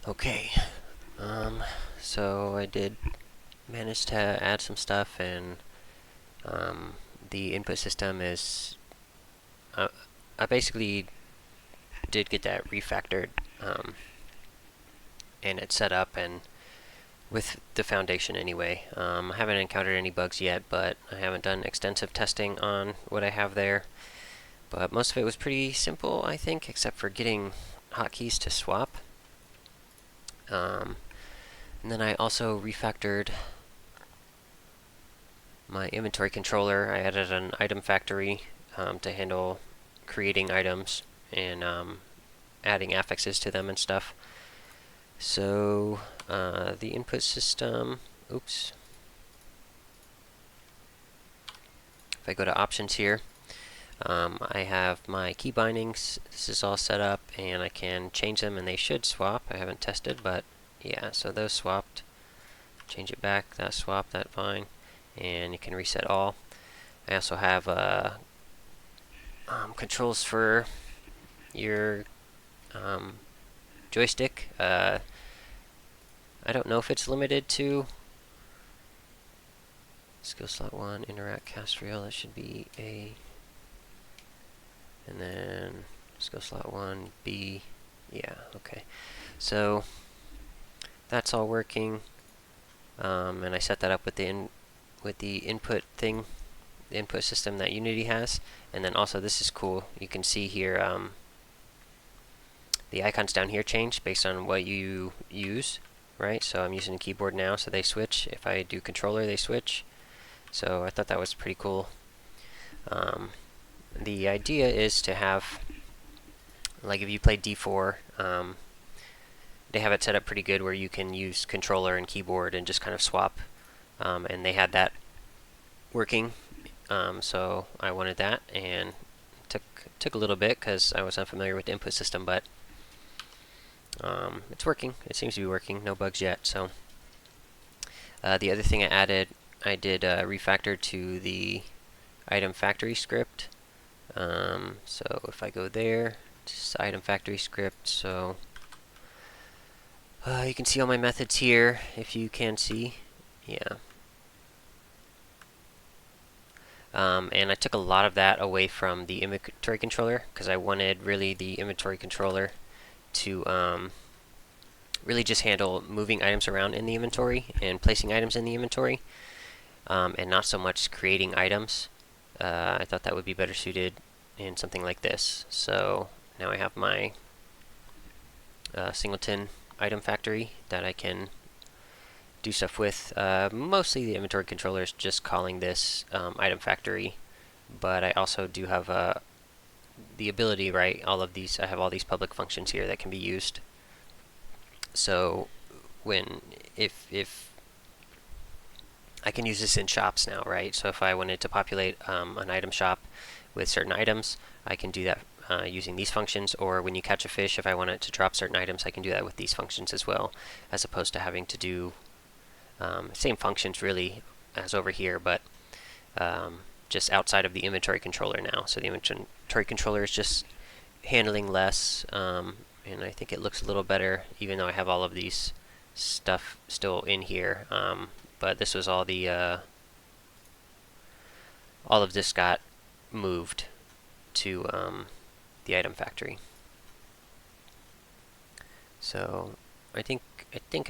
Okay, so I did manage to add some stuff, and the input system is. I basically did get that refactored, um, and it's set up and with the foundation anyway. I haven't encountered any bugs yet, but I haven't done extensive testing on what I have there. But most of it was pretty simple, I think, except for getting hotkeys to swap. And then I also refactored my inventory controller. I added an item factory to handle creating items and adding affixes to them and stuff. So the input system, oops. If I go to options here, I have my key bindings. This is all set up, and I can change them, and they should swap. I haven't tested, but yeah, so those swapped. Change it back, that swapped, that fine, and you can reset all. I also have controls for your joystick. I don't know if it's limited to skill slot 1, interact, cast reel. That should be A. And then skill slot 1, B. Yeah, okay. So that's all working. And I set that up with the input thing, the input system that Unity has. And then also this is cool. You can see here the icons down here change based on what you use, right? So I'm using a keyboard now, so they switch. If I do controller, they switch. So I thought that was pretty cool. The idea is to have, like if you play D4, they have it set up pretty good where you can use controller and keyboard and just kind of swap. And they had that working, so I wanted that, and took a little bit because I was unfamiliar with the input system, but it's working. It seems to be working. No bugs yet. So the other thing I added, I did refactor to the item factory script. So if I go there, it's item factory script. So you can see all my methods here, if you can see. Yeah. And I took a lot of that away from the inventory controller because I wanted really the inventory controller to really just handle moving items around in the inventory and placing items in the inventory, and not so much creating items. I thought that would be better suited in something like this. So now I have my singleton item factory that I can do stuff with. Mostly the inventory controller is just calling this item factory, but I also do have the ability, right? All of these, I have all these public functions here that can be used. So if I can use this in shops now, right? So if I wanted to populate an item shop with certain items, I can do that using these functions. Or when you catch a fish, if I wanted to drop certain items, I can do that with these functions as well, as opposed to having to do same functions really as over here, but just outside of the inventory controller now. So the inventory controller is just handling less, and I think it looks a little better, even though I have all of these stuff still in here. But this was all of this got moved to the item factory. So I think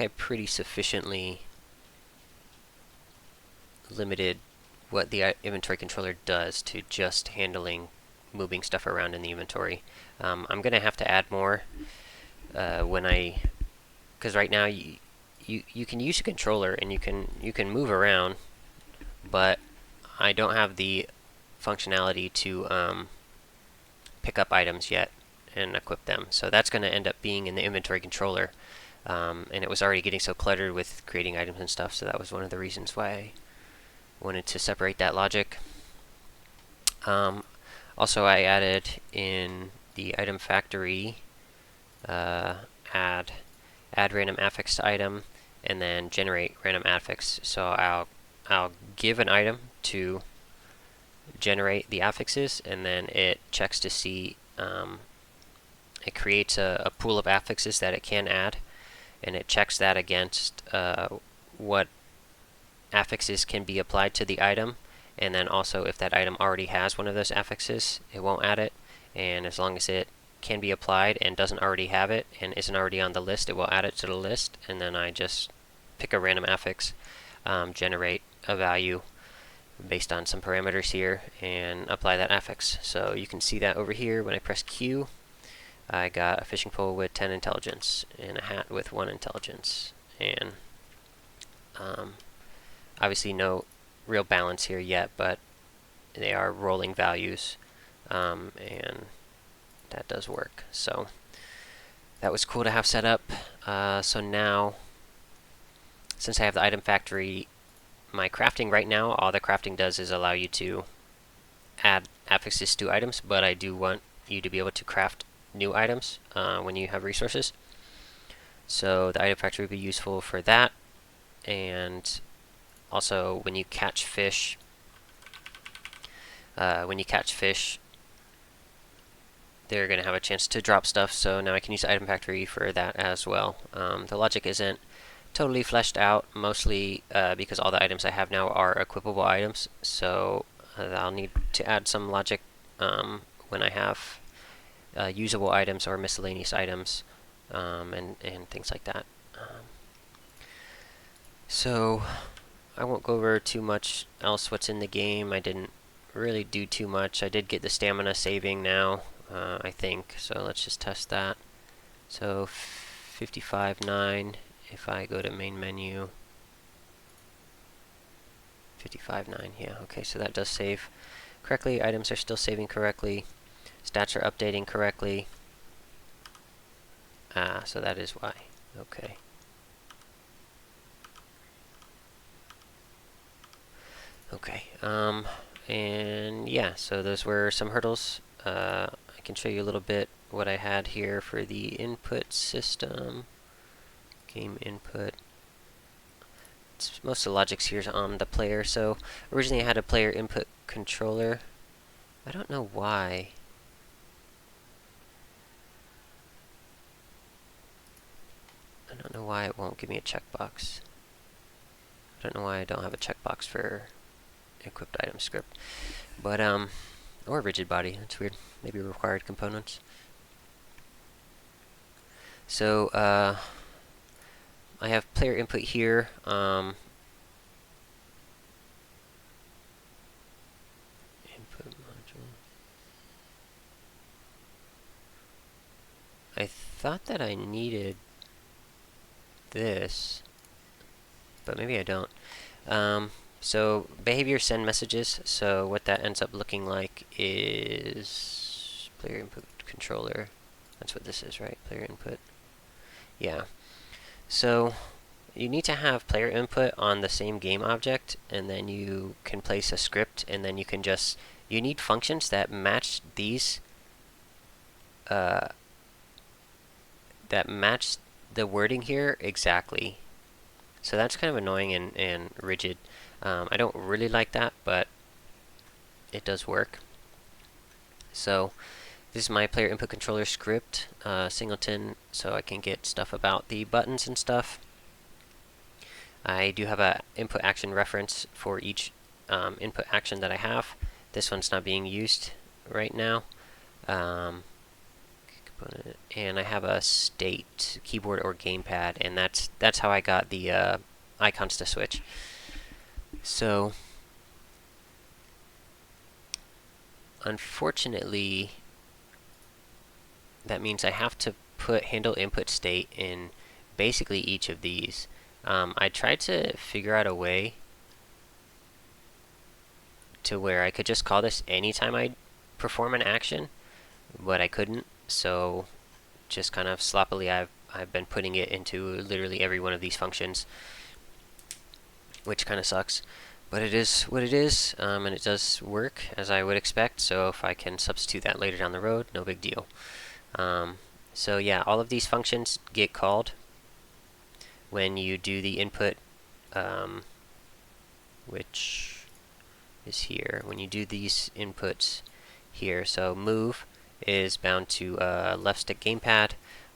I pretty sufficiently limited what the inventory controller does to just handling moving stuff around in the inventory. I'm gonna have to add more because right now you can use a controller and you can move around, but I don't have the functionality to pick up items yet and equip them. So that's going to end up being in the inventory controller. And it was already getting so cluttered with creating items and stuff, so that was one of the reasons why I wanted to separate that logic. Also, I added in the item factory add random affix to item, and then generate random affix. So I'll give an item to generate the affixes, and then it checks to see it creates a pool of affixes that it can add, and it checks that against what affixes can be applied to the item, and then also if that item already has one of those affixes, it won't add it, and as long as it can be applied and doesn't already have it and isn't already on the list, it will add it to the list, and then I just pick a random affix, generate a value based on some parameters here, and apply that affix. So you can see that over here when I press Q, I got a fishing pole with 10 intelligence and a hat with 1 intelligence, and obviously no real balance here yet, but they are rolling values, and that does work. So that was cool to have set up. So now, since I have the item factory, my crafting right now, all the crafting does is allow you to add affixes to items, but I do want you to be able to craft new items when you have resources. So the item factory would be useful for that, and also when you catch fish, they're going to have a chance to drop stuff, so now I can use the item factory for that as well. The logic isn't totally fleshed out, mostly because all the items I have now are equipable items, so I'll need to add some logic when I have usable items or miscellaneous items, and things like that. So I won't go over too much else what's in the game. I didn't really do too much. I did get the stamina saving now, I think, so let's just test that. So 55.9, if I go to main menu, 55.9, yeah, okay, so that does save correctly. Items are still saving correctly. Stats are updating correctly. So that is why. Okay. Okay, and yeah, so those were some hurdles. I can show you a little bit what I had here for the input system. Game input. Most of the logics here is on the player. So originally I had a player input controller. I don't know why. I don't know why it won't give me a checkbox. I don't know why I don't have a checkbox for equipped item script. But, or rigid body, that's weird. Maybe required components. So, I have player input here. Input module. I thought that I needed this, but maybe I don't. So behavior send messages. So what that ends up looking like is player input controller. That's what this is, right? Player input. Yeah. So you need to have player input on the same game object, and then you can place a script, and then you can just, you need functions that match these, that match the wording here exactly. So that's kind of annoying and rigid. I don't really like that, but it does work. So this is my player input controller script, singleton, so I can get stuff about the buttons and stuff. I do have a input action reference for each input action that I have. This one's not being used right now. And I have a state keyboard or gamepad, and that's how I got the icons to switch. So unfortunately, that means I have to put handle input state in basically each of these. I tried to figure out a way to where I could just call this anytime I perform an action, but I couldn't. So just kind of sloppily, I've been putting it into literally every one of these functions, which kind of sucks. But it is what it is, and it does work as I would expect. So if I can substitute that later down the road, no big deal. So yeah, all of these functions get called when you do the input, which is here. When you do these inputs here, so move is bound to left stick gamepad,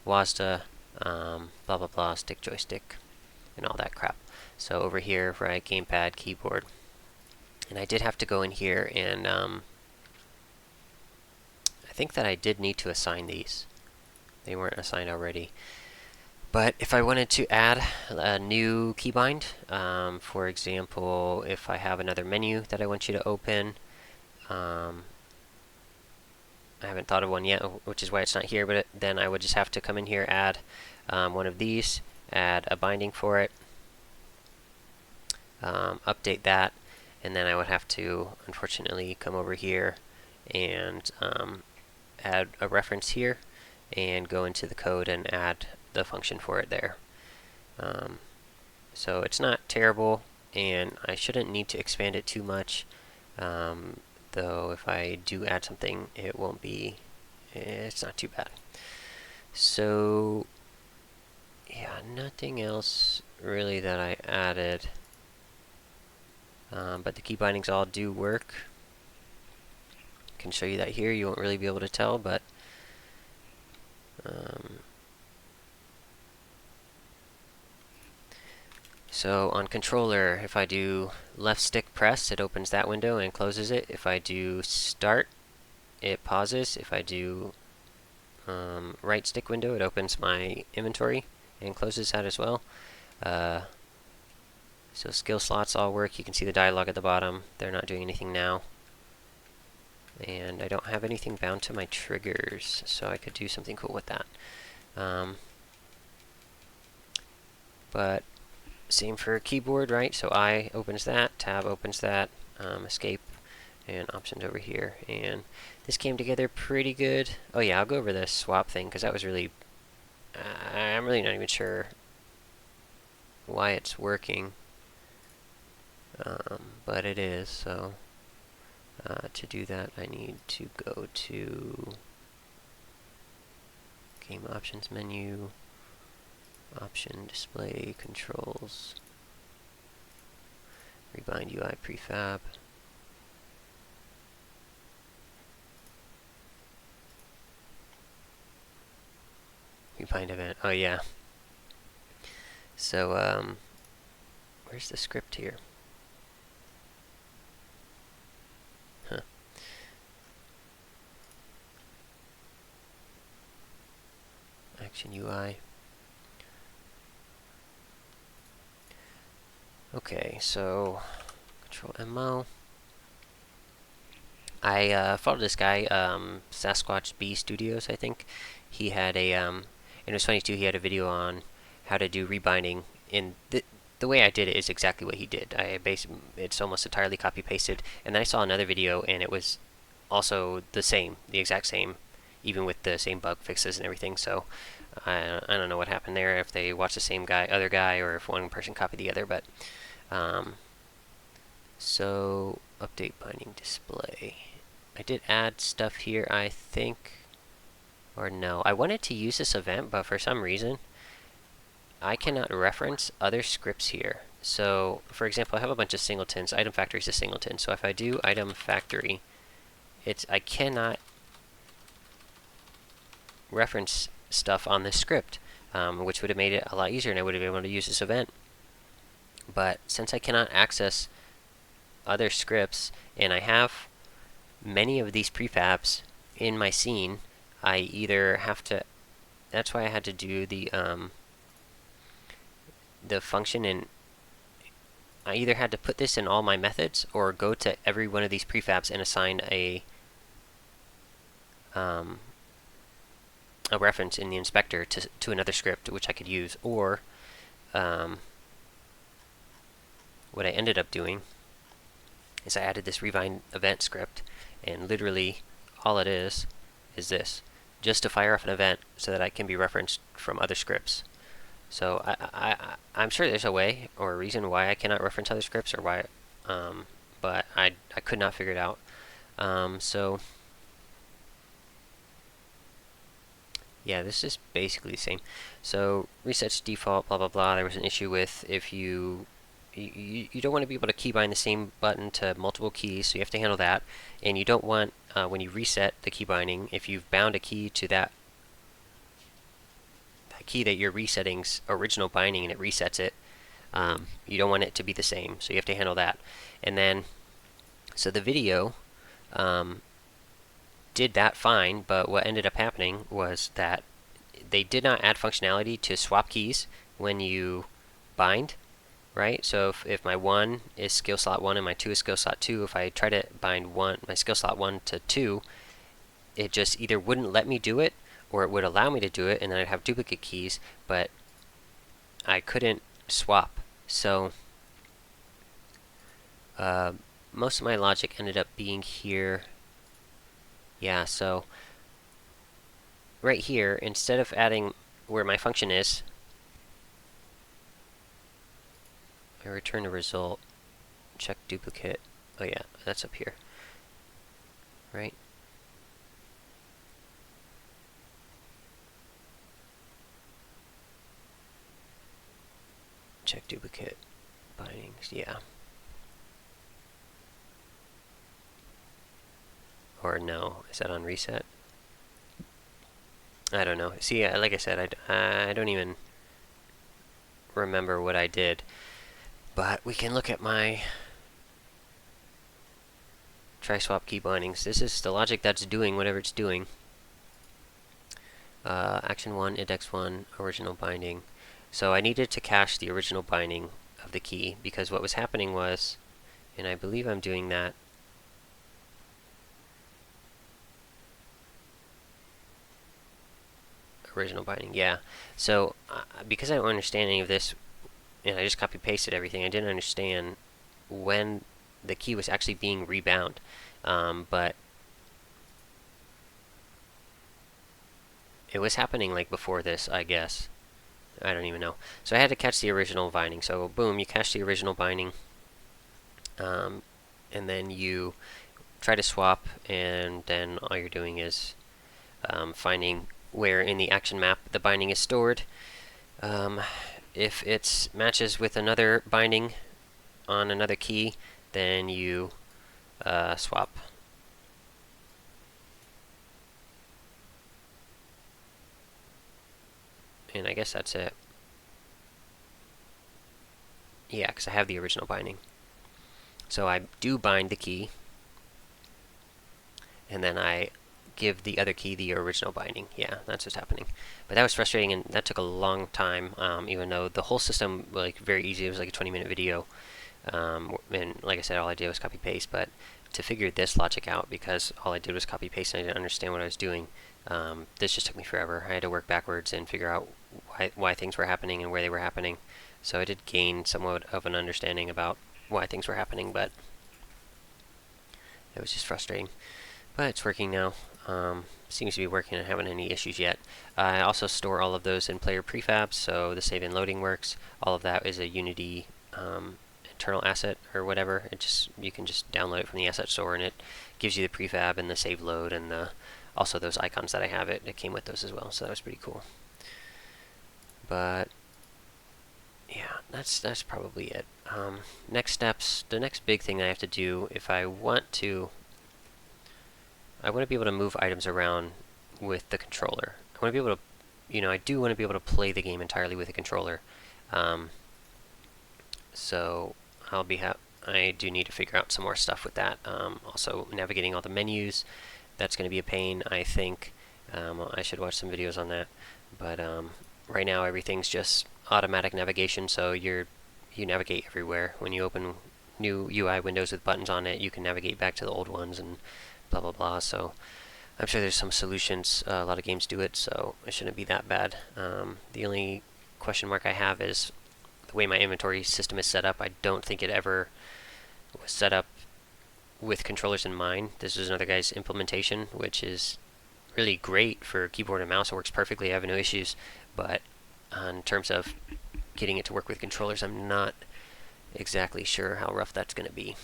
WASDA blah blah blah, stick joystick, and all that crap. So over here, right, gamepad, keyboard. And I did have to go in here and I think that I did need to assign these. They weren't assigned already. But if I wanted to add a new keybind, for example, if I have another menu that I want you to open, I haven't thought of one yet, which is why it's not here, but then I would just have to come in here, add one of these, add a binding for it, update that, and then I would have to, unfortunately, come over here and add a reference here and go into the code and add the function for it there. So it's not terrible, and I shouldn't need to expand it too much, though if I do add something, it won't be, it's not too bad. So yeah, nothing else really that I added, but the key bindings all do work. I can show you that here. You won't really be able to tell, but so on controller, if I do left stick press, it opens that window and closes it. If I do start, it pauses. If I do right stick window, it opens my inventory and closes that as well. So skill slots all work. You can see the dialog at the bottom. They're not doing anything now. And I don't have anything bound to my triggers, so I could do something cool with that. But same for keyboard, right? So I opens that, tab opens that, escape, and options over here. And this came together pretty good. Oh yeah, I'll go over the swap thing, because that was really, I'm really not even sure why it's working. But it is, so to do that I need to go to game options menu, option display controls, rebind UI prefab, rebind event. Oh yeah. So where's the script here? Huh. Action UI. Okay, so Control MO. I followed this guy, Sasquatch B Studios, I think. He had a, and it was funny too, he had a video on how to do rebinding. In the way I did it is exactly what he did. It's almost entirely copy pasted. And then I saw another video, and it was also the same, the exact same, even with the same bug fixes and everything. So I don't know what happened there, if they watched the same other guy, or if one person copied the other, but so update binding display. I did add stuff here, I think, or no. I wanted to use this event, but for some reason I cannot reference other scripts here. So for example, I have a bunch of singletons. Item factory is a singleton. So if I do item factory, I cannot reference stuff on this script, which would have made it a lot easier, and I would have been able to use this event. But since I cannot access other scripts, and I have many of these prefabs in my scene, I either have to, that's why I had to do the function, and I either had to put this in all my methods or go to every one of these prefabs and assign a reference in the inspector to another script which I could use, or what I ended up doing is I added this rebind event script, and literally all it is this, just to fire off an event so that I can be referenced from other scripts. So I'm sure there's a way or a reason why I cannot reference other scripts, or why, but I could not figure it out. So yeah, this is basically the same. So resets default, blah blah blah. There was an issue with if you don't want to be able to keybind the same button to multiple keys, so you have to handle that. And you don't want, when you reset the key binding, if you've bound a key to that key that you're resetting's original binding and it resets it. You don't want it to be the same, so you have to handle that. And then, so the video did that fine, but what ended up happening was that they did not add functionality to swap keys when you bind, right? So if my 1 is skill slot 1 and my 2 is skill slot 2, if I try to bind my skill slot 1 to 2, it just either wouldn't let me do it, or it would allow me to do it, and then I'd have duplicate keys, but I couldn't swap. So most of my logic ended up being here. Yeah, so right here, instead of adding where my function is, I return a result, check duplicate. Oh yeah, that's up here, right? Check duplicate bindings, yeah. Or no, is that on reset? I don't know. See, like I said, I don't even remember what I did. But we can look at my try swap key bindings. This is the logic that's doing whatever it's doing. Action 1, index 1, original binding. So I needed to cache the original binding of the key, because what was happening was, and I believe I'm doing that, original binding, yeah. So because I don't understand any of this, and I just copy pasted everything, I didn't understand when the key was actually being rebound. But it was happening like before this, I guess. I don't even know. So I had to catch the original binding. So boom, you catch the original binding, and then you try to swap, and then all you're doing is finding where in the action map the binding is stored. If it matches with another binding on another key, then you swap. And I guess that's it. Yeah, because I have the original binding. So I do bind the key, and then I give the other key the original binding. Yeah, that's what's happening. But that was frustrating, and that took a long time, even though the whole system was like very easy. It was like a 20-minute video. And like I said, all I did was copy paste. But to figure this logic out, because all I did was copy paste and I didn't understand what I was doing, this just took me forever. I had to work backwards and figure out why things were happening and where they were happening. So I did gain somewhat of an understanding about why things were happening, but it was just frustrating. But it's working now. Seems to be working and haven't any issues yet. I also store all of those in player prefabs, so the save and loading works. All of that is a Unity internal asset or whatever. You can just download it from the asset store, and it gives you the prefab and the save load, and also those icons that I have. It came with those as well, so that was pretty cool. But yeah, that's probably it. Next steps. The next big thing I have to do, if I want to be able to move items around with the controller. I want to be able to, I do want to be able to play the game entirely with a controller. So I do need to figure out some more stuff with that. Also, navigating all the menus, that's going to be a pain, I think. I should watch some videos on that. But right now, everything's just automatic navigation, so you navigate everywhere. When you open new UI windows with buttons on it, you can navigate back to the old ones and blah blah blah. So I'm sure there's some solutions. A lot of games do it, so it shouldn't be that bad. The only question mark I have is the way my inventory system is set up. I don't think it ever was set up with controllers in mind. This is another guy's implementation, which is really great for keyboard and mouse. It works perfectly. I have no issues. But in terms of getting it to work with controllers, I'm not exactly sure how rough that's going to be.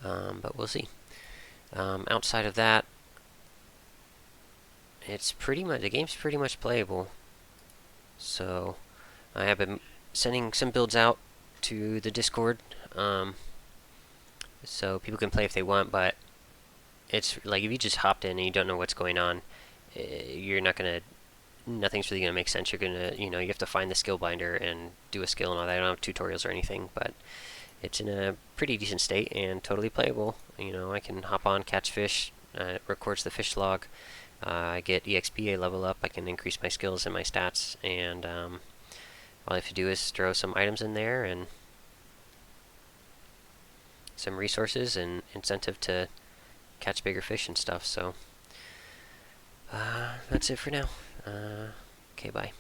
But we'll see. Outside of that, the game's pretty much playable. So I have been sending some builds out to the Discord, so people can play if they want. But it's like if you just hopped in and you don't know what's going on, you're not gonna nothing's really gonna make sense. You're gonna, you have to find the skill binder and do a skill and all that. I don't have tutorials or anything, but it's in a pretty decent state and totally playable. I can hop on, catch fish. It records the fish log. I get EXP, level up. I can increase my skills and my stats, and all I have to do is throw some items in there and some resources and incentive to catch bigger fish and stuff. So that's it for now. Okay, bye.